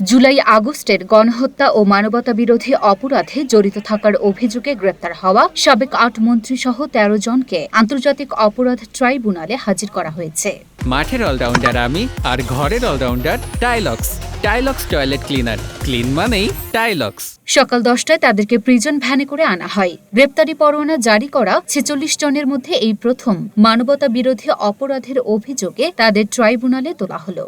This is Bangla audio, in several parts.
জুলাই আগস্টের গণহত্যা ও মানবতাবিরোধী অপরাধে জড়িত থাকার অভিযোগে গ্রেপ্তার হওয়া সাবেক ৮ মন্ত্রী সহ ১৩ জনকে আন্তর্জাতিক অপরাধ ট্রাইব্যুনালে হাজির করা হয়েছে। মাঠের অলরাউন্ডার আমি, আর ঘরের allrounder Tylox. Tylox toilet cleaner, clean মানেই টাইলক্স। সকাল ১০টায় তাদেরকে প্রিজন ভ্যানে করে আনা হয়। গ্রেপ্তারি পরোয়ানা জারি করা ৪৬ জনের মধ্যে এই প্রথম মানবতা বিরোধী অপরাধের অভিযোগে তাদের ট্রাইব্যুনালে তোলা হলো।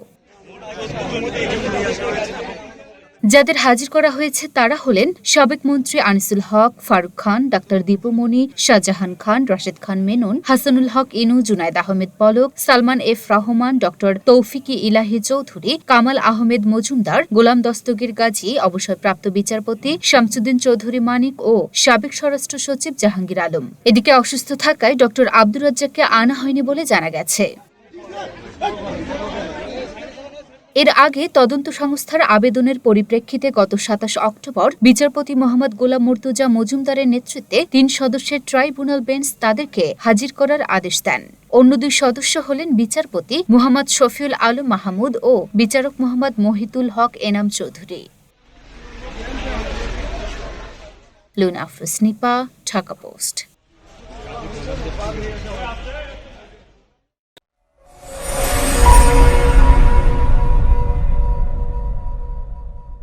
যাদের হাজির করা হয়েছে তারা হলেন সাবেক মন্ত্রী আনিসুল হক, ফারুক খান, ডাক্তার দীপুমণি, শাহজাহান খান, রাশেদ খান মেনন, হাসানুল হক ইনু, জুনায়েদ আহমেদ পলক, সালমান এফ রহমান, ডক্টর তৌফিকি ইলাহি চৌধুরী, কামাল আহমেদ মজুমদার, গোলাম দস্তগীর গাজী, অবসরপ্রাপ্ত বিচারপতি শামসুদ্দিন চৌধুরী মানিক ও সাবেক স্বরাষ্ট্র সচিব জাহাঙ্গীর আলম। এদিকে অসুস্থ থাকায় ডক্টর আব্দুর রাজ্জাককে আনা হয়নি বলে জানা গেছে। এর আগে তদন্ত সংস্থার আবেদনের পরিপ্রেক্ষিতে গত ২৭ অক্টোবর বিচারপতি মোহাম্মদ গোলাম মুর্তুজা মজুমদারের নেতৃত্বে ৩ সদস্যের ট্রাইব্যুনাল বেঞ্চ তাদেরকে হাজির করার আদেশ দেন। অন্য ২ সদস্য হলেন বিচারপতি মুহাম্মদ শফিউল আলম মাহমুদ ও বিচারক মোহাম্মদ মহিতুল হক এনাম চৌধুরী। লুনা আফরোজ নিপা, ঢাকা পোস্ট।